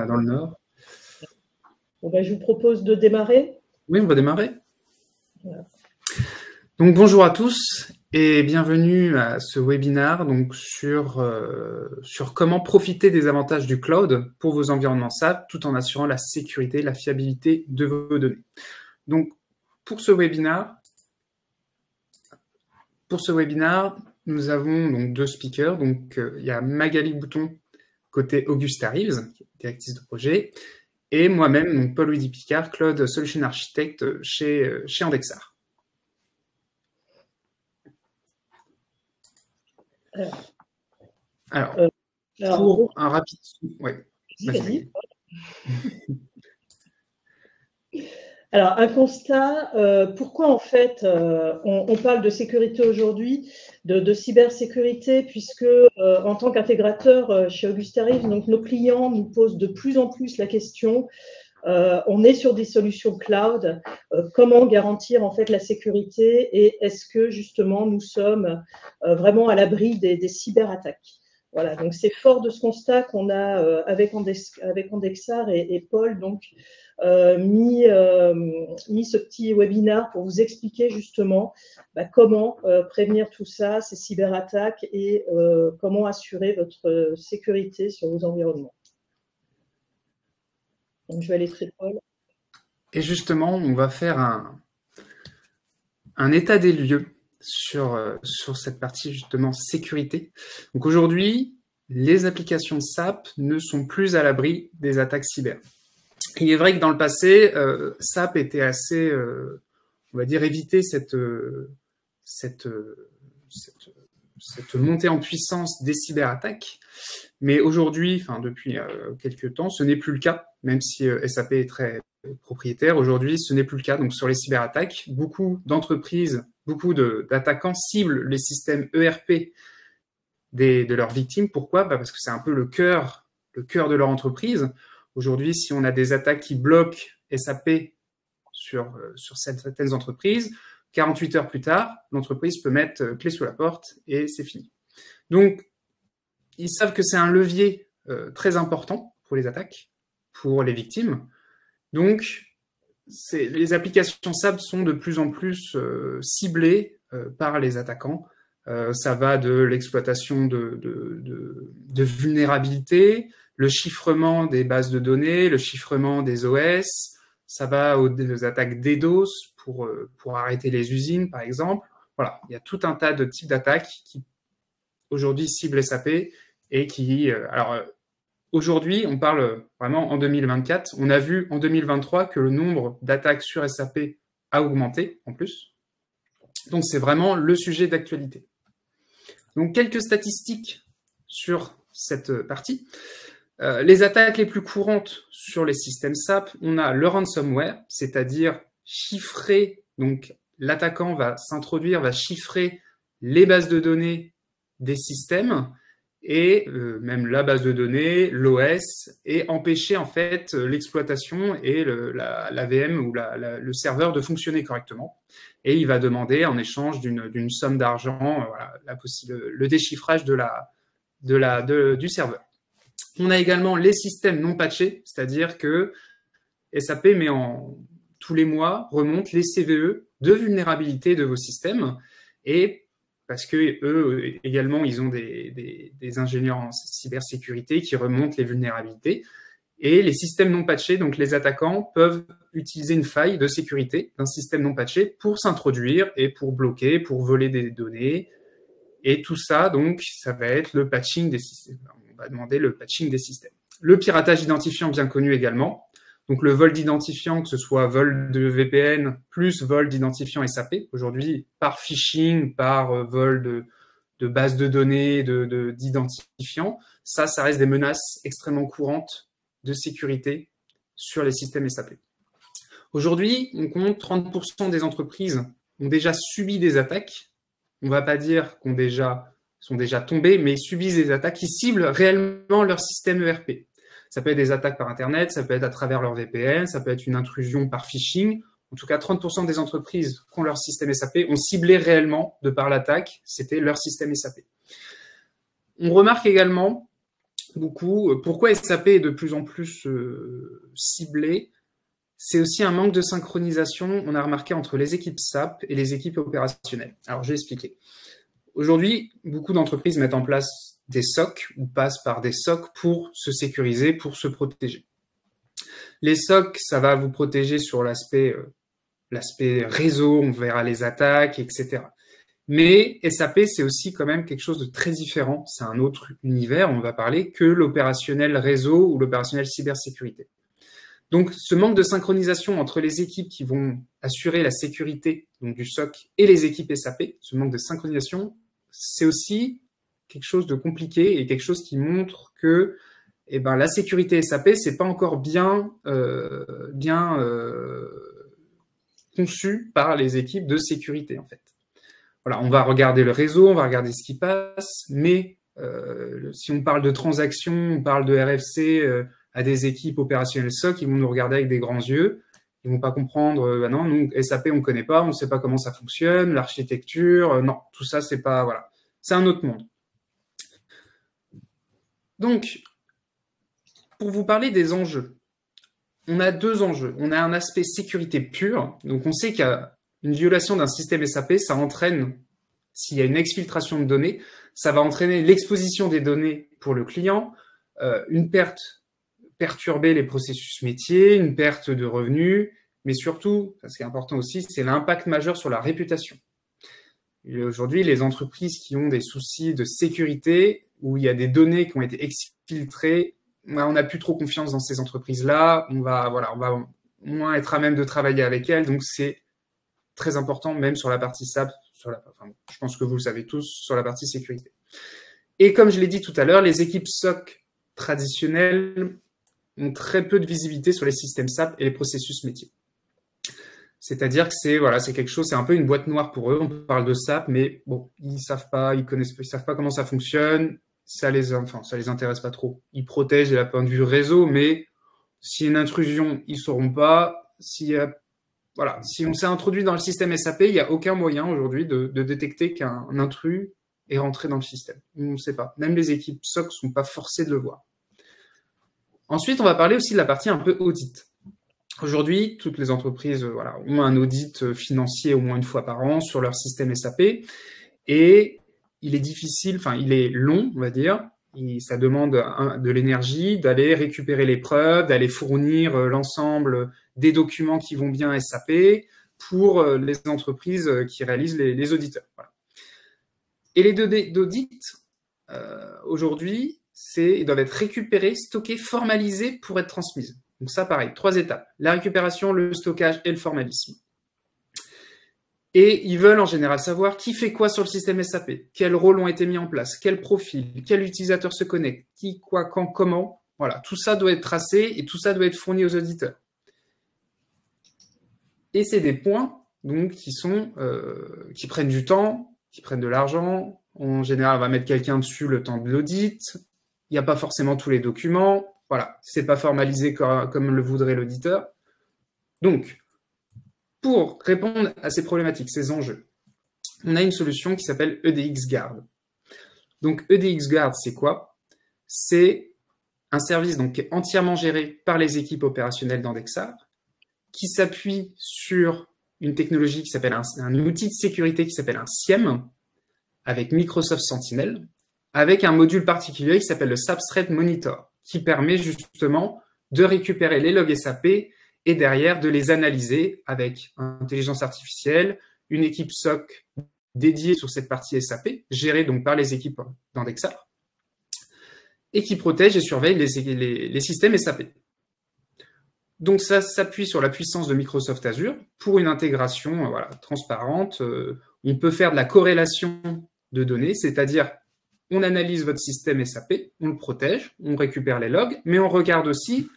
dans le Nord. Bon, ben, je vous propose de démarrer. Oui, on va démarrer. Voilà. Donc bonjour à tous et bienvenue à ce webinaire donc, sur comment profiter des avantages du cloud pour vos environnements SAP tout en assurant la sécurité et la fiabilité de vos données. Donc pour ce webinaire, nous avons donc deux speakers. Donc il y a Magali Bouton côté Augusta Reeves, directrice de projet, et moi-même, donc Paul-Louis Picard, Cloud Solution Architect chez Andexar. Alors, pour un rapide... Ouais. Alors, un constat, pourquoi en fait on parle de sécurité aujourd'hui, de cybersécurité, puisque en tant qu'intégrateur chez Augusta Reeves, donc nos clients nous posent de plus en plus la question, on est sur des solutions cloud, comment garantir en fait la sécurité et est-ce que justement nous sommes vraiment à l'abri des cyberattaques? Voilà, donc c'est fort de ce constat qu'on a avec Andexar et Paul, donc mis ce petit webinaire pour vous expliquer justement comment prévenir tout ça, ces cyberattaques et comment assurer votre sécurité sur vos environnements. Donc je vais laisser Paul. Et justement, on va faire un état des lieux sur cette partie justement sécurité. Donc aujourd'hui, les applications SAP ne sont plus à l'abri des attaques cyber. Il est vrai que dans le passé, SAP était assez, on va dire, éviter cette montée en puissance des cyberattaques. Mais aujourd'hui, enfin depuis quelques temps, ce n'est plus le cas, même si SAP est très propriétaire. Aujourd'hui, ce n'est plus le cas. Donc sur les cyberattaques, beaucoup d'entreprises, beaucoup d'attaquants ciblent les systèmes ERP de leurs victimes. Pourquoi? Parce que c'est un peu le cœur de leur entreprise. Aujourd'hui, si on a des attaques qui bloquent SAP sur certaines entreprises, 48 heures plus tard, l'entreprise peut mettre clé sous la porte et c'est fini. Donc, ils savent que c'est un levier très important pour les attaques, pour les victimes. Donc, les applications SAP sont de plus en plus ciblées par les attaquants. Ça va de l'exploitation de vulnérabilités, le chiffrement des bases de données, le chiffrement des OS, ça va aux attaques DDoS pour arrêter les usines, par exemple. Voilà, il y a tout un tas de types d'attaques qui, aujourd'hui, ciblent SAP et qui... alors, aujourd'hui, on parle vraiment en 2024. On a vu en 2023 que le nombre d'attaques sur SAP a augmenté, en plus. Donc, c'est vraiment le sujet d'actualité. Donc, quelques statistiques sur cette partie. Les attaques les plus courantes sur les systèmes SAP, on a le ransomware, c'est-à-dire chiffrer, donc l'attaquant va s'introduire, va chiffrer les bases de données des systèmes et même la base de données, l'OS, et empêcher en fait l'exploitation et la VM ou le serveur de fonctionner correctement. Et il va demander en échange d'une somme d'argent le déchiffrage du serveur. On a également les systèmes non patchés, c'est-à-dire que SAP tous les mois remonte les CVE de vulnérabilité de vos systèmes et parce que eux également ils ont des ingénieurs en cybersécurité qui remontent les vulnérabilités et les systèmes non patchés, donc les attaquants peuvent utiliser une faille de sécurité d'un système non patché pour s'introduire et pour bloquer, pour voler des données et tout ça donc ça va être le patching des systèmes. On va demander le patching des systèmes. Le piratage d'identifiants bien connu également. Donc le vol d'identifiants, que ce soit vol de VPN plus vol d'identifiants SAP, aujourd'hui par phishing, par vol de bases de données, d'identifiants, ça reste des menaces extrêmement courantes de sécurité sur les systèmes SAP. Aujourd'hui, on compte 30% des entreprises ont déjà subi des attaques. On ne va pas dire qu'on sont déjà tombés, mais subissent des attaques qui ciblent réellement leur système ERP. Ça peut être des attaques par Internet, ça peut être à travers leur VPN, ça peut être une intrusion par phishing. En tout cas, 30% des entreprises qui ont leur système SAP ont ciblé réellement, de par l'attaque, c'était leur système SAP. On remarque également beaucoup. Pourquoi SAP est de plus en plus ciblé? C'est aussi un manque de synchronisation, on a remarqué, entre les équipes SAP et les équipes opérationnelles. Alors, je vais expliquer. Aujourd'hui, beaucoup d'entreprises mettent en place des SOC ou passent par des SOC pour se sécuriser, pour se protéger. Les SOC, ça va vous protéger sur l'aspect réseau, on verra les attaques, etc. Mais SAP, c'est aussi quand même quelque chose de très différent. C'est un autre univers, on va parler, que l'opérationnel réseau ou l'opérationnel cybersécurité. Donc, ce manque de synchronisation entre les équipes qui vont assurer la sécurité donc du SOC et les équipes SAP, ce manque de synchronisation, c'est aussi quelque chose de compliqué et quelque chose qui montre que la sécurité SAP, c'est pas encore bien conçu par les équipes de sécurité, en fait. Voilà, on va regarder le réseau, on va regarder ce qui passe, mais si on parle de transactions, on parle de RFC à des équipes opérationnelles SOC, ils vont nous regarder avec des grands yeux, ils vont pas comprendre, non, nous, SAP, on connaît pas, on sait pas comment ça fonctionne, l'architecture, non, tout ça, c'est pas, voilà, c'est un autre monde. Donc, pour vous parler des enjeux, on a deux enjeux. On a un aspect sécurité pure, donc on sait qu'il y a une violation d'un système SAP, ça entraîne, s'il y a une exfiltration de données, ça va entraîner l'exposition des données pour le client, une perte, perturber les processus métiers, une perte de revenus, mais surtout, ce qui est important aussi, c'est l'impact majeur sur la réputation. Aujourd'hui, les entreprises qui ont des soucis de sécurité, où il y a des données qui ont été exfiltrées, on n'a plus trop confiance dans ces entreprises-là, on va moins être à même de travailler avec elles, donc c'est très important, même sur la partie SAP, je pense que vous le savez tous, sur la partie sécurité. Et comme je l'ai dit tout à l'heure, les équipes SOC traditionnelles ont très peu de visibilité sur les systèmes SAP et les processus métiers. C'est-à-dire que c'est quelque chose, c'est un peu une boîte noire pour eux. On parle de SAP, mais bon, ils savent pas comment ça fonctionne. Ça les intéresse pas trop. Ils protègent de la point de vue réseau, mais s'il y a une intrusion, ils sauront pas. Si on s'est introduit dans le système SAP, il n'y a aucun moyen aujourd'hui de détecter qu'un intrus est rentré dans le système. On ne sait pas. Même les équipes SOC ne sont pas forcées de le voir. Ensuite, on va parler aussi de la partie un peu audit. Aujourd'hui, toutes les entreprises ont un audit financier au moins une fois par an sur leur système SAP et il est long, on va dire, et ça demande de l'énergie, d'aller récupérer les preuves, d'aller fournir l'ensemble des documents qui vont bien SAP pour les entreprises qui réalisent les auditeurs. Voilà. Et les données d'audit, aujourd'hui, ils doivent être récupérés, stockés, formalisés pour être transmises. Donc ça, pareil, 3 étapes. La récupération, le stockage et le formalisme. Et ils veulent en général savoir qui fait quoi sur le système SAP, quels rôles ont été mis en place, quel profil, quel utilisateur se connecte, qui, quoi, quand, comment. Voilà, tout ça doit être tracé et tout ça doit être fourni aux auditeurs. Et c'est des points donc qui prennent du temps, qui prennent de l'argent. En général, on va mettre quelqu'un dessus le temps de l'audit. Il n'y a pas forcément tous les documents. Voilà, c'est pas formalisé comme le voudrait l'auditeur. Donc, pour répondre à ces problématiques, ces enjeux, on a une solution qui s'appelle EDXGuard. Donc, EDXGuard, c'est quoi? C'est un service qui est entièrement géré par les équipes opérationnelles d'Andexar, qui s'appuie sur une technologie qui s'appelle un outil de sécurité qui s'appelle un SIEM, avec Microsoft Sentinel, avec un module particulier qui s'appelle le SAP Threat Monitor, qui permet justement de récupérer les logs SAP et derrière de les analyser avec intelligence artificielle, une équipe SOC dédiée sur cette partie SAP, gérée donc par les équipes d'Andexar, et qui protège et surveille les systèmes SAP. Donc ça s'appuie sur la puissance de Microsoft Azure pour une intégration transparente. On peut faire de la corrélation de données, c'est-à-dire on analyse votre système SAP, on le protège, on récupère les logs, mais on regarde aussi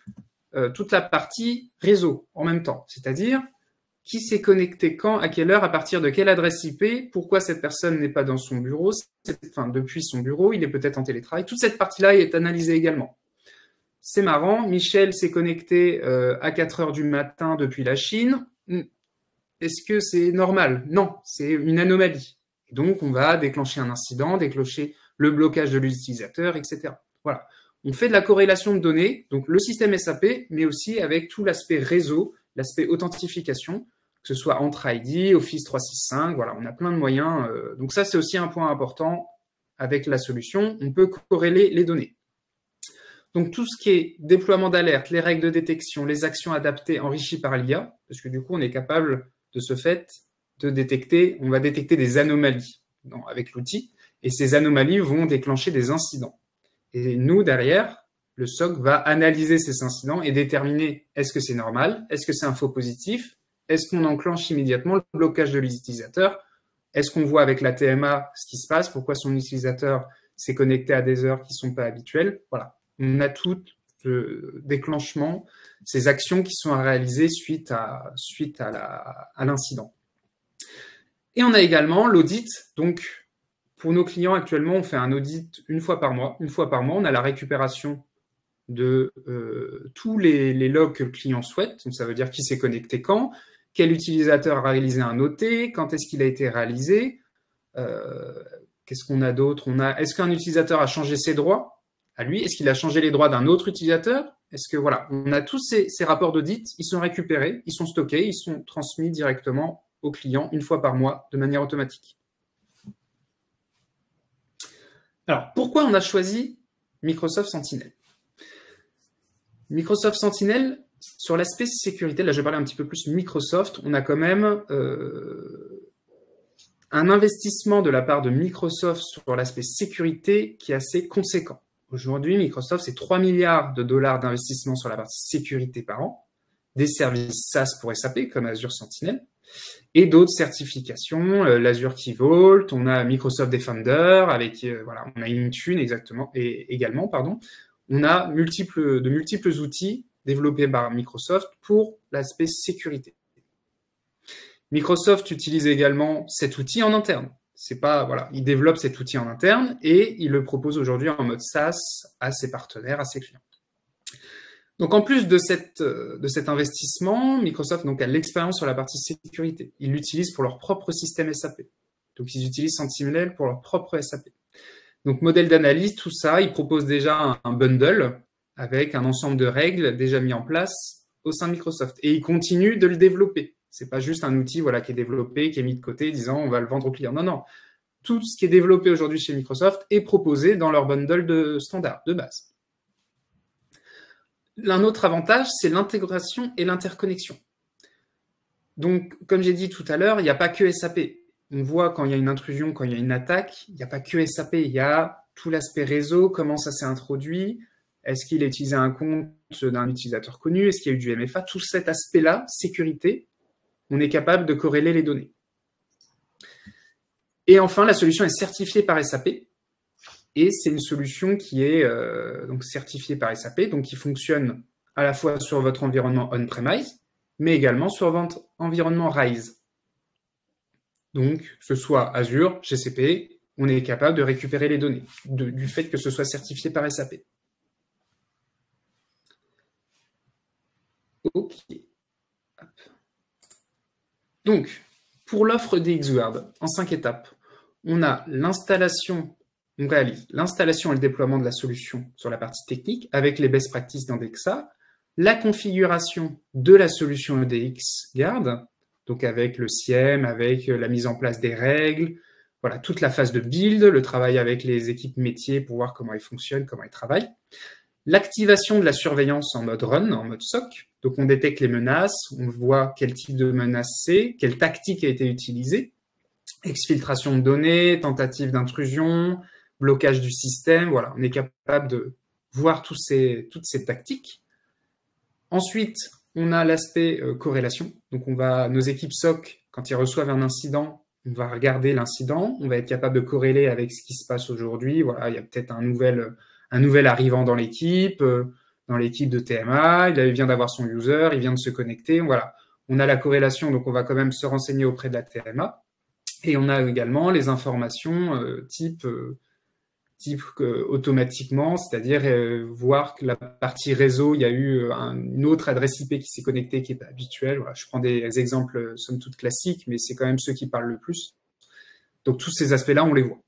toute la partie réseau en même temps, c'est-à-dire qui s'est connecté quand, à quelle heure, à partir de quelle adresse IP, pourquoi cette personne n'est pas dans son bureau, depuis son bureau, il est peut-être en télétravail. Toute cette partie-là est analysée également. C'est marrant, Michel s'est connecté à 4 heures du matin depuis la Chine. Est-ce que c'est normal? Non, c'est une anomalie. Et donc, on va déclencher un incident, déclencher le blocage de l'utilisateur, etc. Voilà. on fait de la corrélation de données, donc le système SAP, mais aussi avec tout l'aspect réseau, l'aspect authentification, que ce soit Entra ID, Office 365, voilà, on a plein de moyens. Donc ça, c'est aussi un point important avec la solution, on peut corréler les données. Donc tout ce qui est déploiement d'alerte, les règles de détection, les actions adaptées enrichies par l'IA, parce que du coup, on est capable de ce fait de détecter, on va détecter des anomalies avec l'outil, et ces anomalies vont déclencher des incidents. Et nous, derrière, le SOC va analyser ces incidents et déterminer est-ce que c'est normal, est-ce que c'est un faux positif, est-ce qu'on enclenche immédiatement le blocage de l'utilisateur, est-ce qu'on voit avec la TMA ce qui se passe, pourquoi son utilisateur s'est connecté à des heures qui ne sont pas habituelles. Voilà, on a tout déclenchement, ces actions qui sont à réaliser suite à l'incident. Et on a également l'audit. Donc, pour nos clients, actuellement, on fait un audit une fois par mois. Une fois par mois, on a la récupération de tous les logs que le client souhaite. Donc, ça veut dire qui s'est connecté quand, quel utilisateur a réalisé un OT, quand est-ce qu'il a été réalisé. Qu'est-ce qu'on a d'autre? Est-ce qu'un utilisateur a changé ses droits à lui? Est-ce qu'il a changé les droits d'un autre utilisateur? Est-ce que voilà, on a tous ces rapports d'audit, ils sont récupérés, ils sont stockés, ils sont transmis directement au client une fois par mois de manière automatique. Alors, pourquoi on a choisi Microsoft Sentinel? Microsoft Sentinel, sur l'aspect sécurité, là je vais parler un petit peu plus Microsoft, on a quand même un investissement de la part de Microsoft sur l'aspect sécurité qui est assez conséquent. Aujourd'hui, Microsoft, c'est 3 milliards de dollars d'investissement sur la partie sécurité par an, des services SaaS pour SAP comme Azure Sentinel, et d'autres certifications, l'Azure Key Vault, on a Microsoft Defender, avec voilà, on a Intune également, pardon. On a de multiples outils développés par Microsoft pour l'aspect sécurité. Microsoft utilise également cet outil en interne. C'est pas, voilà, il développe cet outil en interne et il le propose aujourd'hui en mode SaaS à ses partenaires, à ses clients. Donc, en plus de cet investissement, Microsoft donc, a l'expérience sur la partie sécurité. Ils l'utilisent pour leur propre système SAP. Donc, ils utilisent Sentinel pour leur propre SAP. Donc, modèle d'analyse, tout ça, ils proposent déjà un bundle avec un ensemble de règles déjà mis en place au sein de Microsoft. Et ils continuent de le développer. C'est pas juste un outil voilà, qui est développé, qui est mis de côté, disant on va le vendre aux clients. Non, non. Tout ce qui est développé aujourd'hui chez Microsoft est proposé dans leur bundle de standard, de base. Un autre avantage, c'est l'intégration et l'interconnexion. Donc, comme j'ai dit tout à l'heure, il n'y a pas que SAP. On voit quand il y a une intrusion, quand il y a une attaque, il n'y a pas que SAP. Il y a tout l'aspect réseau, comment ça s'est introduit, est-ce qu'il a utilisé un compte d'un utilisateur connu, est-ce qu'il y a eu du MFA, tout cet aspect-là, sécurité, on est capable de corréler les données. Et enfin, la solution est certifiée par SAP. Et c'est une solution qui est donc certifiée par SAP, donc qui fonctionne à la fois sur votre environnement on-premise, mais également sur votre environnement RISE. Donc, que ce soit Azure, GCP, on est capable de récupérer les données du fait que ce soit certifié par SAP. OK. Donc, pour l'offre DXguard, en 5 étapes, on a l'installation. On réalise l'installation et le déploiement de la solution sur la partie technique avec les best practices d'Indexa, la configuration de la solution DXguard, donc avec le SIEM, avec la mise en place des règles, voilà, toute la phase de build, le travail avec les équipes métiers pour voir comment ils fonctionnent, comment ils travaillent, l'activation de la surveillance en mode run, en mode SOC, donc on détecte les menaces, on voit quel type de menace c'est, quelle tactique a été utilisée, exfiltration de données, tentative d'intrusion, blocage du système, voilà, on est capable de voir toutes ces tactiques. Ensuite, on a l'aspect corrélation. Donc, nos équipes SOC, quand ils reçoivent un incident, on va regarder l'incident, on va être capable de corréler avec ce qui se passe aujourd'hui. Voilà, il y a peut-être un nouvel arrivant dans l'équipe de TMA, il vient d'avoir son user, il vient de se connecter. Voilà, on a la corrélation, donc on va quand même se renseigner auprès de la TMA. Et on a également les informations type automatiquement, c'est-à-dire voir que la partie réseau, il y a eu une autre adresse IP qui s'est connectée qui n'est pas habituelle. Voilà, je prends des exemples somme toute classiques, mais c'est quand même ceux qui parlent le plus. Donc tous ces aspects-là, on les voit.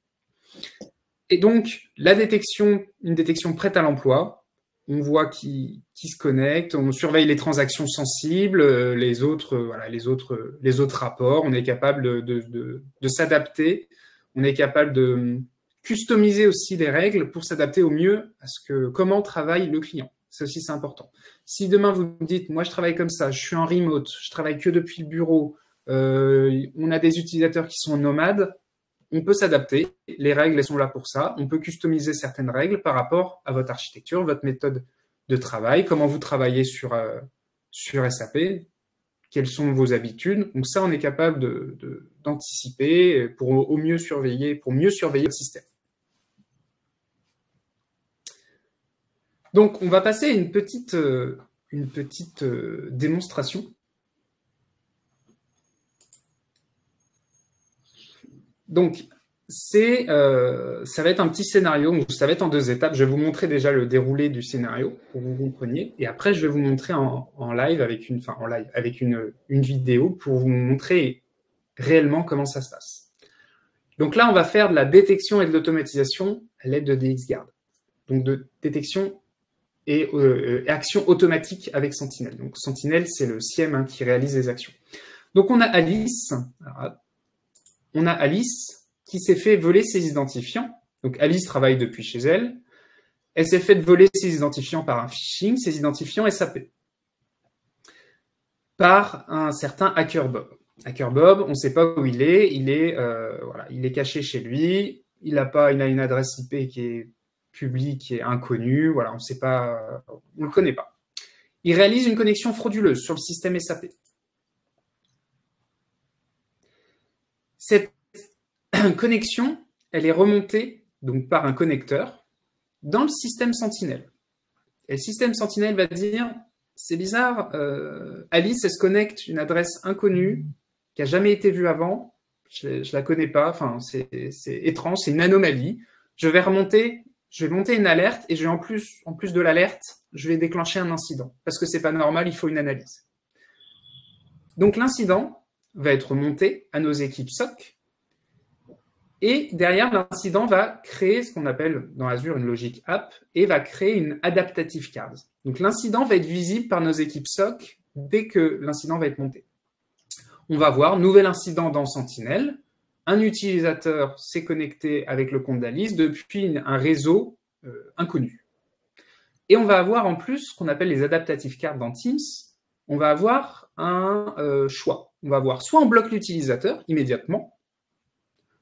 Et donc, une détection prête à l'emploi, on voit qui se connecte, on surveille les transactions sensibles, les autres rapports, on est capable de s'adapter, on est capable de customiser aussi les règles pour s'adapter au mieux à comment travaille le client. C'est important. Si demain vous me dites, moi je travaille comme ça, je suis en remote, je travaille que depuis le bureau, on a des utilisateurs qui sont nomades, on peut s'adapter, les règles elles sont là pour ça, on peut customiser certaines règles par rapport à votre architecture, votre méthode de travail, comment vous travaillez sur SAP, quelles sont vos habitudes. Donc ça, on est capable d'anticiper pour mieux surveiller le système. Donc, on va passer à une petite démonstration. Donc, ça va être un petit scénario, ça va être en 2 étapes. Je vais vous montrer déjà le déroulé du scénario pour que vous compreniez. Et après, je vais vous montrer en live avec une vidéo pour vous montrer réellement comment ça se passe. Donc là, on va faire de la détection et de l'automatisation à l'aide de DXGuard. Donc, de détection et action automatique avec Sentinel. Donc Sentinel, c'est le SIEM qui réalise les actions. Donc on a Alice qui s'est fait voler ses identifiants. Donc Alice travaille depuis chez elle. Elle s'est fait voler ses identifiants par un phishing, ses identifiants SAP, par un certain Hacker Bob. Hacker Bob, on ne sait pas où il est. Il est caché chez lui. Il a une adresse IP qui est public et inconnu, voilà, on ne le connaît pas. Il réalise une connexion frauduleuse sur le système SAP. Cette connexion, elle est remontée donc par un connecteur dans le système Sentinel. Et le système Sentinel va dire, c'est bizarre, Alice, elle se connecte une adresse inconnue qui n'a jamais été vue avant, je ne la connais pas, enfin, c'est étrange, c'est une anomalie. Je vais monter une alerte et en plus de l'alerte, je vais déclencher un incident. Parce que c'est pas normal, il faut une analyse. Donc l'incident va être monté à nos équipes SOC et derrière, l'incident va créer ce qu'on appelle dans Azure une logique app et va créer une adaptative card. Donc l'incident va être visible par nos équipes SOC dès que l'incident va être monté. On va voir nouvel incident dans Sentinel. Un utilisateur s'est connecté avec le compte d'Alice depuis un réseau inconnu. Et on va avoir en plus ce qu'on appelle les adaptative cards dans Teams. On va avoir un choix. On va avoir soit on bloque l'utilisateur immédiatement,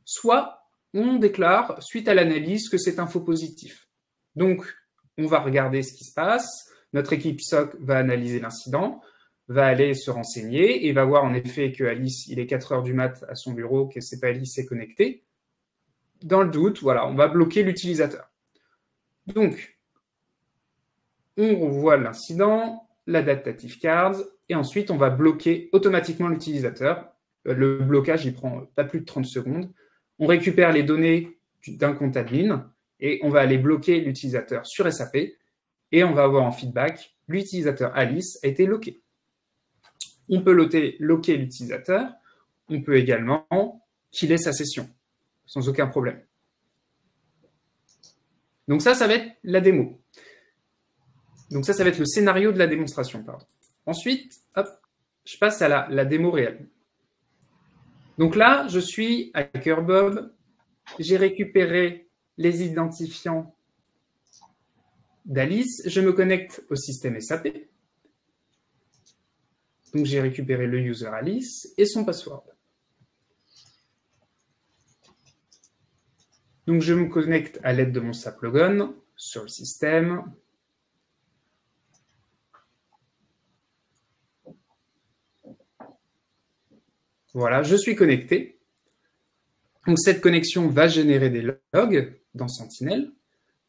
soit on déclare suite à l'analyse que c'est un faux positif. Donc, on va regarder ce qui se passe. Notre équipe SOC va analyser l'incident, va aller se renseigner et va voir en effet que Alice, il est 4 heures du mat à son bureau, que c'est pas Alice s'est connectée. Dans le doute, voilà, on va bloquer l'utilisateur. Donc, on revoit l'incident, l'adaptative cards, et ensuite on va bloquer automatiquement l'utilisateur. Le blocage, il prend pas plus de 30 secondes. On récupère les données d'un compte admin et on va aller bloquer l'utilisateur sur SAP et on va avoir en feedback, l'utilisateur Alice a été locké. On peut locker l'utilisateur, on peut également killer sa session, sans aucun problème. Donc ça va être la démo. Donc ça va être le scénario de la démonstration. Pardon. Ensuite, hop, je passe à la démo réelle. Donc là, je suis Hacker Bob, j'ai récupéré les identifiants d'Alice, je me connecte au système SAP. Donc, j'ai récupéré le user Alice et son password. Donc, je me connecte à l'aide de mon SAP Logon sur le système. Voilà, je suis connecté. Donc, cette connexion va générer des logs dans Sentinel.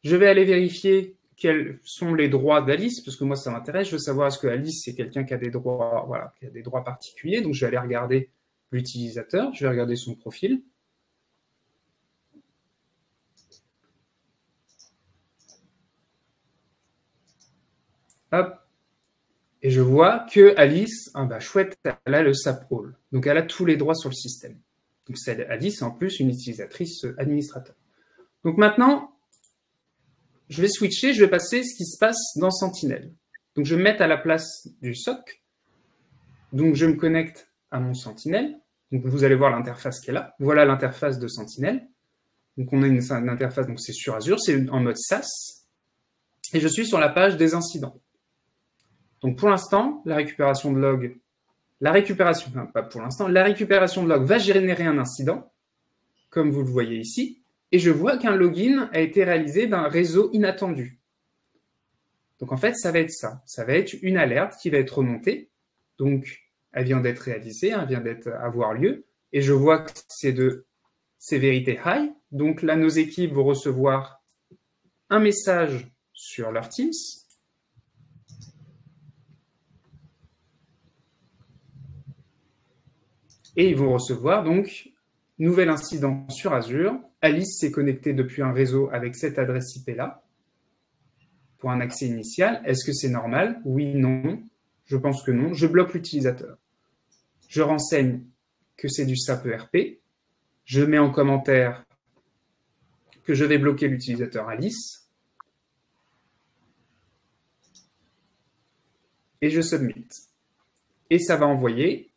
Je vais aller vérifier quels sont les droits d'Alice, parce que moi, ça m'intéresse. Je veux savoir est-ce que Alice, c'est quelqu'un qui a des droits, voilà, qui a des droits particuliers. Donc, je vais aller regarder l'utilisateur. Je vais regarder son profil. Hop. Et je vois que Alice, chouette, elle a le SAP All. Donc, elle a tous les droits sur le système. Donc, Alice est en plus une utilisatrice administrateur. Donc maintenant, je vais switcher, je vais passer ce qui se passe dans Sentinel. Donc je vais me mettre à la place du SOC. Donc je me connecte à mon Sentinel. Donc vous allez voir l'interface qui est là. Voilà l'interface de Sentinel. Donc on a une interface, donc c'est sur Azure, c'est en mode SaaS. Et je suis sur la page des incidents. Donc pour l'instant, la récupération de log, la récupération de log va générer un incident, comme vous le voyez ici, et je vois qu'un login a été réalisé d'un réseau inattendu. Donc en fait, ça va être ça. Ça va être une alerte qui va être remontée. Donc elle vient d'être réalisée, elle vient d'avoir lieu, et je vois que c'est de sévérité high. Donc là, nos équipes vont recevoir un message sur leur Teams. Et ils vont recevoir donc nouvel incident sur Azure. Alice s'est connectée depuis un réseau avec cette adresse IP-là pour un accès initial. Est-ce que c'est normal? Oui, non. Je pense que non. Je bloque l'utilisateur. Je renseigne que c'est du SAP ERP. Je mets en commentaire que je vais bloquer l'utilisateur Alice. Et je submit. Et ça va envoyer.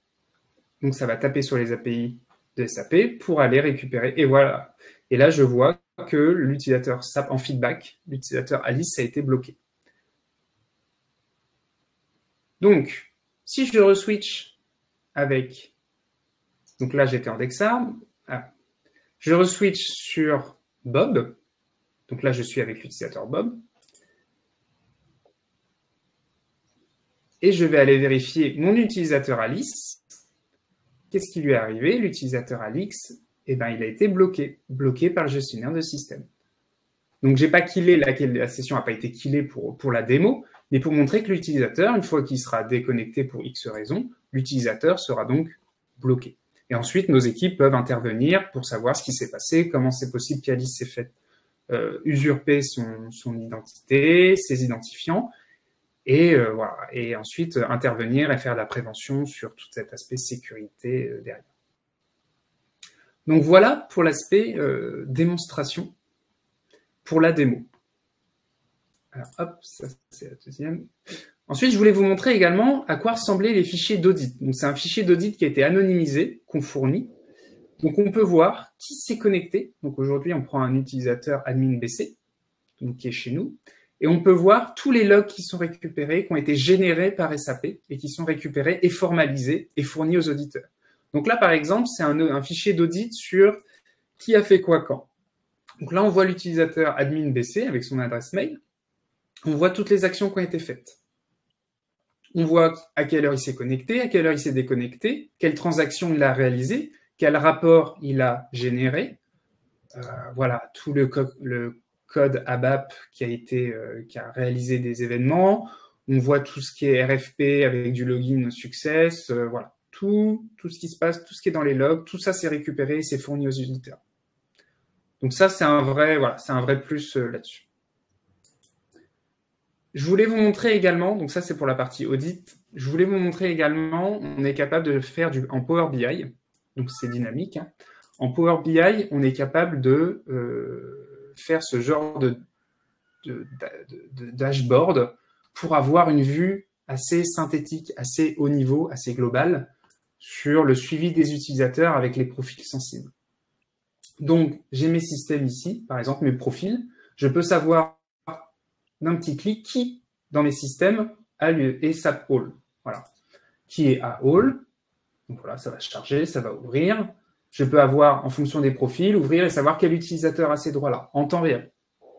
Donc, ça va taper sur les API de SAP pour aller récupérer. Et voilà. Et là, je vois que l'utilisateur SAP en feedback, l'utilisateur Alice a été bloqué. Donc, si je reswitch avec... Donc là, j'étais en Dexarm. Je reswitch sur Bob. Donc là, je suis avec l'utilisateur Bob. Et je vais aller vérifier mon utilisateur Alice. Qu'est-ce qui lui est arrivé? L'utilisateur Alice, eh ben, il a été bloqué par le gestionnaire de système. Donc, j'ai pas killé, la session n'a pas été killée pour la démo, mais pour montrer que l'utilisateur, une fois qu'il sera déconnecté pour X raisons, l'utilisateur sera donc bloqué. Et ensuite, nos équipes peuvent intervenir pour savoir ce qui s'est passé, comment c'est possible qu'Alice s'est fait usurper son identité, ses identifiants, et voilà. Et ensuite, intervenir et faire de la prévention sur tout cet aspect sécurité derrière. Donc voilà pour l'aspect démonstration pour la démo. Alors hop, ça c'est la deuxième. Ensuite, je voulais vous montrer également à quoi ressemblaient les fichiers d'audit. Donc c'est un fichier d'audit qui a été anonymisé, qu'on fournit. Donc on peut voir qui s'est connecté. Donc aujourd'hui, on prend un utilisateur admin BC, donc qui est chez nous. Et on peut voir tous les logs qui sont récupérés, qui ont été générés par SAP et qui sont récupérés et formalisés et fournis aux auditeurs. Donc là, par exemple, c'est un fichier d'audit sur qui a fait quoi quand. Donc là, on voit l'utilisateur admin BC avec son adresse mail. On voit toutes les actions qui ont été faites. On voit à quelle heure il s'est connecté, à quelle heure il s'est déconnecté, quelle transaction il a réalisée, quel rapport il a généré. Voilà, tout le code ABAP qui a réalisé des événements. On voit tout ce qui est RFP avec du login success. Voilà, tout ce qui se passe, tout ce qui est dans les logs, tout ça c'est récupéré et c'est fourni aux auditeurs. Donc ça, c'est un vrai plus là-dessus. Je voulais vous montrer également, donc ça c'est pour la partie audit, je voulais vous montrer également, on est capable de le faire en Power BI, donc c'est dynamique. Hein. En Power BI, on est capable de faire ce genre de dashboard pour avoir une vue assez synthétique, assez haut niveau, assez globale sur le suivi des utilisateurs avec les profils sensibles. Donc, j'ai mes systèmes ici, par exemple mes profils. Je peux savoir d'un petit clic qui, dans mes systèmes, a lieu et SAP All. Voilà. Qui est à All. Donc voilà, ça va se charger, ça va ouvrir. Je peux avoir, en fonction des profils, ouvrir et savoir quel utilisateur a ces droits-là, en temps réel.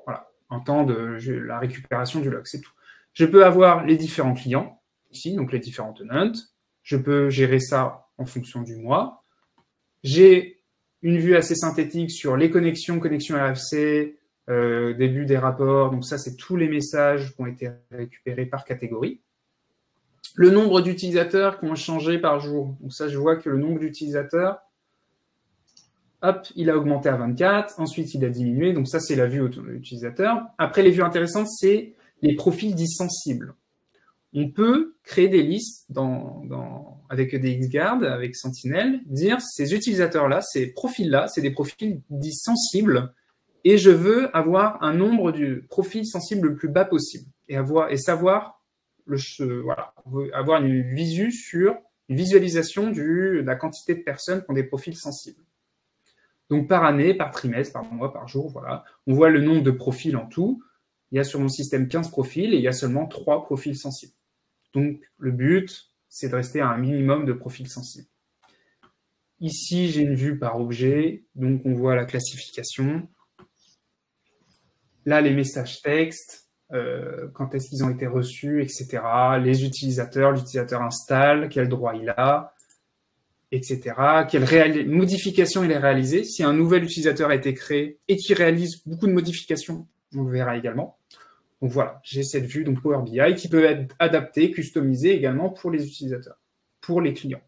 Voilà, en temps de la récupération du log, c'est tout. Je peux avoir les différents clients, ici, donc les différents tenants. Je peux gérer ça en fonction du mois. J'ai une vue assez synthétique sur les connexions RFC, début des rapports. Donc ça, c'est tous les messages qui ont été récupérés par catégorie. Le nombre d'utilisateurs qui ont changé par jour. Donc ça, je vois que le nombre d'utilisateurs, hop, il a augmenté à 24. Ensuite, il a diminué. Donc ça, c'est la vue utilisateur. Après, les vues intéressantes, c'est les profils dits sensibles. On peut créer des listes avec des XGuard, avec Sentinel, dire ces utilisateurs-là, ces profils-là, c'est des profils dits sensibles et je veux avoir un nombre du profil sensible le plus bas possible et savoir voilà, avoir une visualisation de la quantité de personnes qui ont des profils sensibles. Donc par année, par trimestre, par mois, par jour, voilà, on voit le nombre de profils en tout. Il y a sur mon système 15 profils et il y a seulement 3 profils sensibles. Donc le but, c'est de rester à un minimum de profils sensibles. Ici, j'ai une vue par objet, donc on voit la classification. Là, les messages textes, quand est-ce qu'ils ont été reçus, etc. Les utilisateurs, l'utilisateur installe, quel droit il a, etc. Quelle modification il est réalisé. Si un nouvel utilisateur a été créé et qui réalise beaucoup de modifications, on le verra également. Donc voilà, j'ai cette vue, donc Power BI, qui peut être adaptée, customisée également pour les utilisateurs, pour les clients.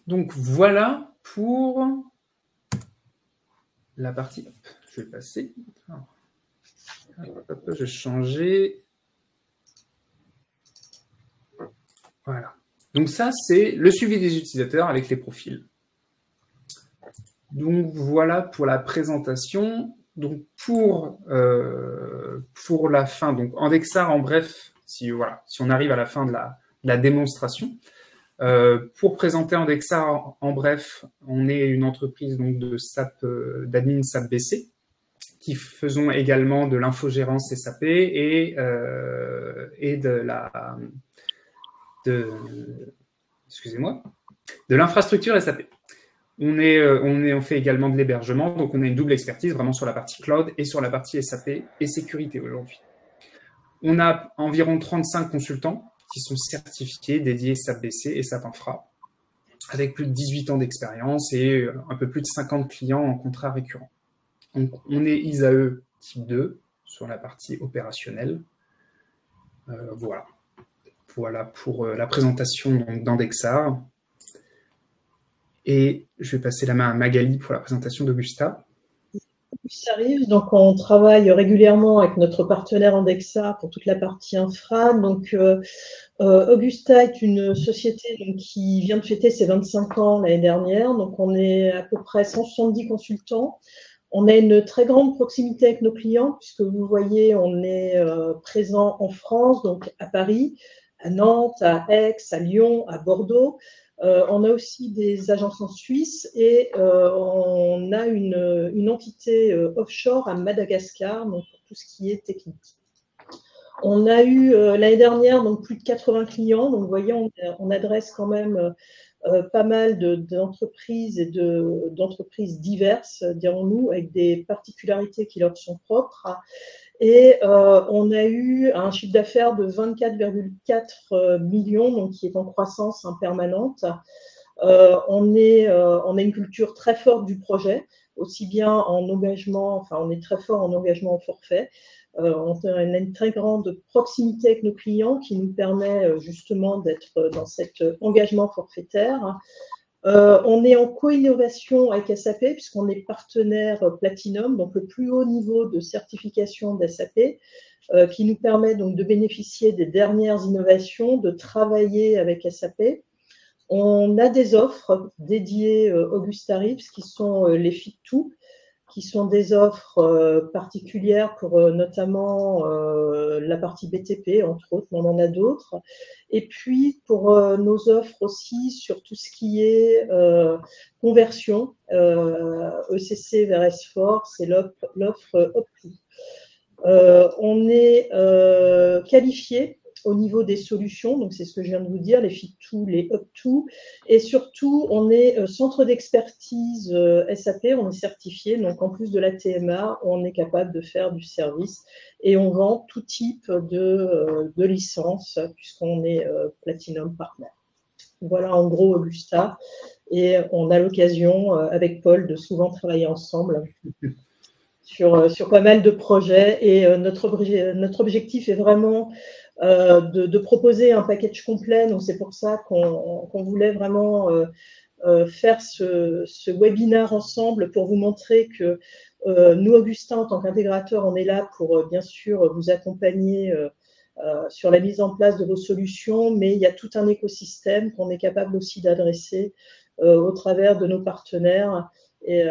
Donc voilà pour la partie. Je vais passer. Je vais changer. Voilà. Donc ça, c'est le suivi des utilisateurs avec les profils. Donc voilà pour la présentation. Donc pour la fin, donc Andexar en bref, si on arrive à la fin de la démonstration. Pour présenter Andexar en bref, on est une entreprise donc d'admin SAP BC qui faisons également de l'infogérance SAP et de l'infrastructure SAP. On fait également de l'hébergement, donc on a une double expertise vraiment sur la partie cloud et sur la partie SAP et sécurité aujourd'hui. On a environ 35 consultants qui sont certifiés, dédiés SAP BC et SAP Infra, avec plus de 18 ans d'expérience et un peu plus de 50 clients en contrat récurrent. Donc, on est ISAE type 2 sur la partie opérationnelle. Voilà pour la présentation d'Andexar. Et je vais passer la main à Magali pour la présentation d'Augusta. Ça arrive, donc on travaille régulièrement avec notre partenaire Andexar pour toute la partie infra. Donc Augusta est une société donc, qui vient de fêter ses 25 ans l'année dernière. Donc on est à peu près 170 consultants. On a une très grande proximité avec nos clients, puisque vous voyez, on est présent en France, donc à Paris, à Nantes, à Aix, à Lyon, à Bordeaux. On a aussi des agences en Suisse et on a une entité offshore à Madagascar, donc pour tout ce qui est technique. On a eu l'année dernière donc plus de 80 clients, donc vous voyez, on adresse quand même pas mal d'entreprises et d'entreprises diverses, dirons-nous, avec des particularités qui leur sont propres. Et on a eu un chiffre d'affaires de 24,4 millions, donc qui est en croissance permanente. On a une culture très forte du projet, aussi bien en engagement, enfin on est très fort en engagement au forfait. On a une très grande proximité avec nos clients qui nous permet justement d'être dans cet engagement forfaitaire. On est en co-innovation avec SAP puisqu'on est partenaire Platinum, donc le plus haut niveau de certification d'SAP, qui nous permet donc de bénéficier des dernières innovations, de travailler avec SAP. On a des offres dédiées Augusta Reeves qui sont les Fit2, qui sont des offres particulières pour notamment la partie BTP, entre autres, mais on en a d'autres. Et puis, pour nos offres aussi sur tout ce qui est conversion, ECC vers S4, c'est l'offre Up2. On est qualifié au niveau des solutions, donc c'est ce que je viens de vous dire, les Fit2, les Up2, et surtout on est centre d'expertise SAP, on est certifié, donc en plus de la TMA, on est capable de faire du service et on vend tout type de licences puisqu'on est Platinum Partner. Voilà en gros Augusta, et on a l'occasion avec Paul de souvent travailler ensemble sur pas mal de projets, et notre objectif est vraiment de proposer un package complet. Donc c'est pour ça qu'on voulait vraiment faire ce webinaire ensemble pour vous montrer que nous, Augustin, en tant qu'intégrateur, on est là pour bien sûr vous accompagner sur la mise en place de vos solutions, mais il y a tout un écosystème qu'on est capable aussi d'adresser au travers de nos partenaires. Et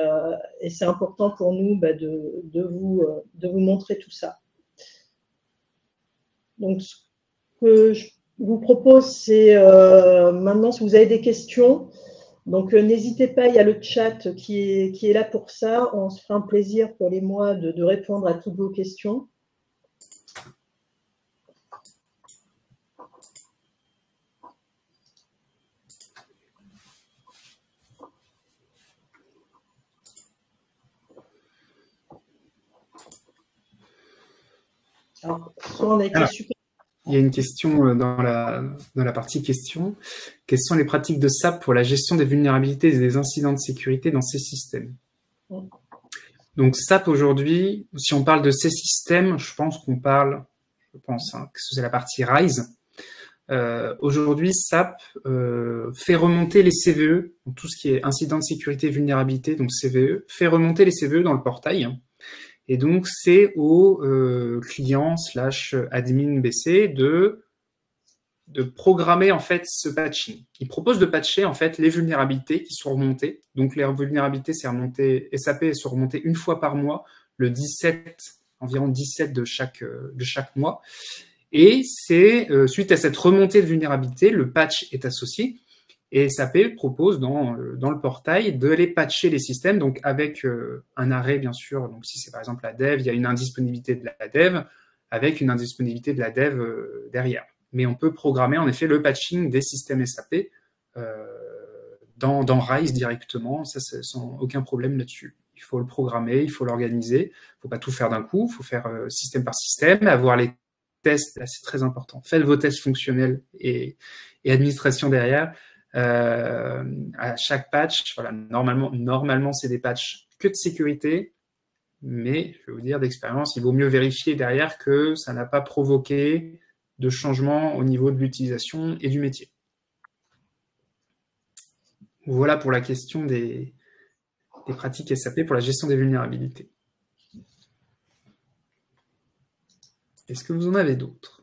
c'est important pour nous de vous montrer tout ça. Donc, ce que je vous propose, c'est maintenant, si vous avez des questions, donc n'hésitez pas, il y a le chat qui est là pour ça. On se fera un plaisir pour les mois de répondre à toutes vos questions. Alors, soit on a été super. Il y a une question dans la partie questions. Quelles sont les pratiques de SAP pour la gestion des vulnérabilités et des incidents de sécurité dans ces systèmes? Donc SAP aujourd'hui, si on parle de ces systèmes, je pense que c'est la partie RISE. Aujourd'hui, SAP fait remonter les CVE, donc tout ce qui est incident de sécurité et vulnérabilité, donc CVE, fait remonter les CVE dans le portail. Et donc, c'est au client / admin BC de programmer en fait ce patching. Il propose de patcher en fait les vulnérabilités qui sont remontées. Donc, les vulnérabilités, c'est remonté, SAP sont remontées une fois par mois, le 17, environ 17 de chaque mois. Et c'est suite à cette remontée de vulnérabilité, le patch est associé. Et SAP propose dans le portail de les patcher les systèmes, donc avec un arrêt, bien sûr. Donc, si c'est par exemple la dev, il y a une indisponibilité de la dev, avec une indisponibilité de la dev derrière. Mais on peut programmer, en effet, le patching des systèmes SAP dans RISE directement, ça, sans aucun problème là-dessus. Il faut le programmer, il faut l'organiser. Il ne faut pas tout faire d'un coup, il faut faire système par système, avoir les tests, là, c'est très important. Faites vos tests fonctionnels et administration derrière. À chaque patch, voilà, normalement c'est des patchs que de sécurité, mais je vais vous dire d'expérience, il vaut mieux vérifier derrière que ça n'a pas provoqué de changement au niveau de l'utilisation et du métier. Voilà pour la question des pratiques SAP pour la gestion des vulnérabilités. Est-ce que vous en avez d'autres?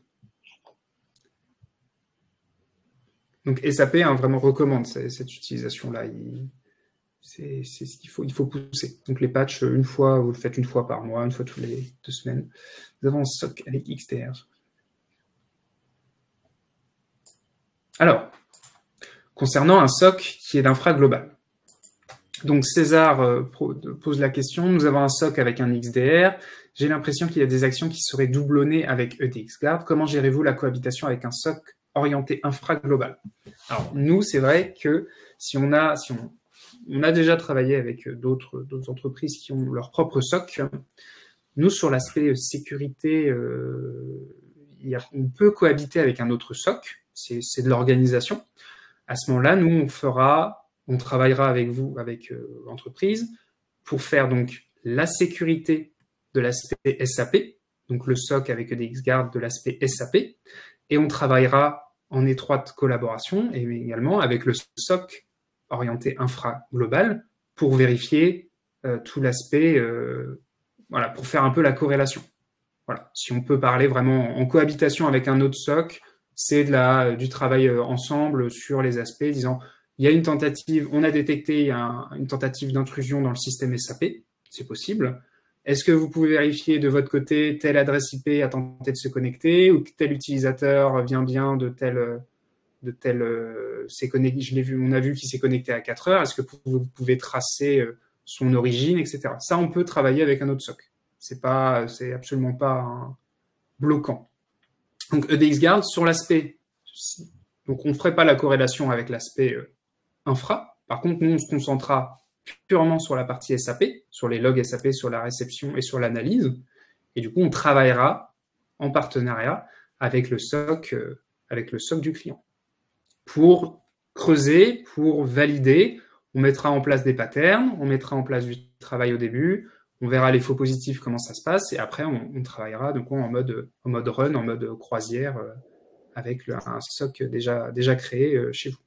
Donc SAP vraiment recommande cette utilisation-là. C'est ce qu'il faut pousser. Donc les patchs, une fois, vous le faites une fois par mois, une fois toutes les 2 semaines. Nous avons un SOC avec XDR. Alors, concernant un SOC qui est d'infra global. Donc César pose la question, nous avons un SOC avec un XDR, j'ai l'impression qu'il y a des actions qui seraient doublonnées avec EDXGuard. Comment gérez-vous la cohabitation avec un SOC orienté infra global? Alors nous, c'est vrai que si on a déjà travaillé avec d'autres entreprises qui ont leur propre SOC, nous sur l'aspect sécurité, on peut cohabiter avec un autre SOC, c'est de l'organisation. À ce moment-là, nous on travaillera avec vous, avec l'entreprise, pour faire donc la sécurité de l'aspect SAP, donc le SOC avec EDXGuard de l'aspect SAP, et on travaillera en étroite collaboration, et également avec le SOC orienté infra global, pour vérifier tout l'aspect, voilà, pour faire un peu la corrélation. Voilà. Si on peut parler vraiment en cohabitation avec un autre SOC, c'est du travail ensemble sur les aspects, disant il y a une tentative, on a détecté une tentative d'intrusion dans le système SAP, c'est possible. Est-ce que vous pouvez vérifier de votre côté telle adresse IP a tenté de se connecter ou tel utilisateur vient bien de tel s'est connecté, je l'ai vu, on a vu qu'il s'est connecté à 4 heures, est-ce que vous pouvez tracer son origine, etc. Ça, on peut travailler avec un autre SOC. C'est absolument pas bloquant. Donc EDXGuard sur l'aspect, donc on ne ferait pas la corrélation avec l'aspect infra. Par contre, nous, on se concentrera purement sur la partie SAP, sur les logs SAP, sur la réception et sur l'analyse. Et du coup, on travaillera en partenariat avec le SOC du client. Pour creuser, pour valider, on mettra en place des patterns, on mettra en place du travail au début, on verra les faux positifs, comment ça se passe, et après, on travaillera donc en mode run, en mode croisière, avec un SOC déjà créé chez vous.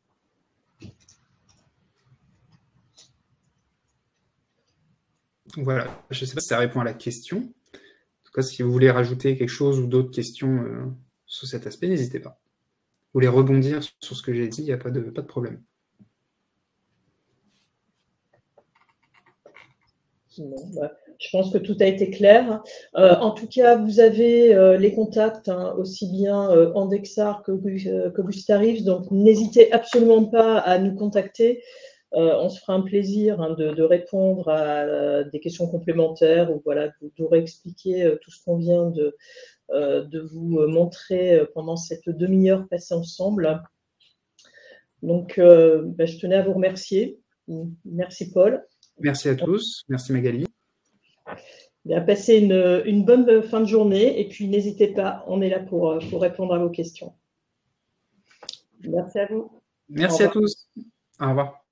Voilà, je ne sais pas si ça répond à la question. En tout cas, si vous voulez rajouter quelque chose ou d'autres questions sur cet aspect, n'hésitez pas. Vous voulez rebondir sur ce que j'ai dit, il n'y a pas de problème. Bon, bah, je pense que tout a été clair. En tout cas, vous avez les contacts, hein, aussi bien Andexar qu'Augusta Reeves, donc n'hésitez absolument pas à nous contacter. On se fera un plaisir, hein, de répondre à des questions complémentaires ou voilà, de réexpliquer tout ce qu'on vient de vous montrer pendant cette demi-heure passée ensemble. Donc, bah, je tenais à vous remercier. Merci Paul. Merci à tous. Merci Magali. Bien, passez une bonne fin de journée et puis n'hésitez pas, on est là pour répondre à vos questions. Merci à vous. Merci à tous. Au revoir.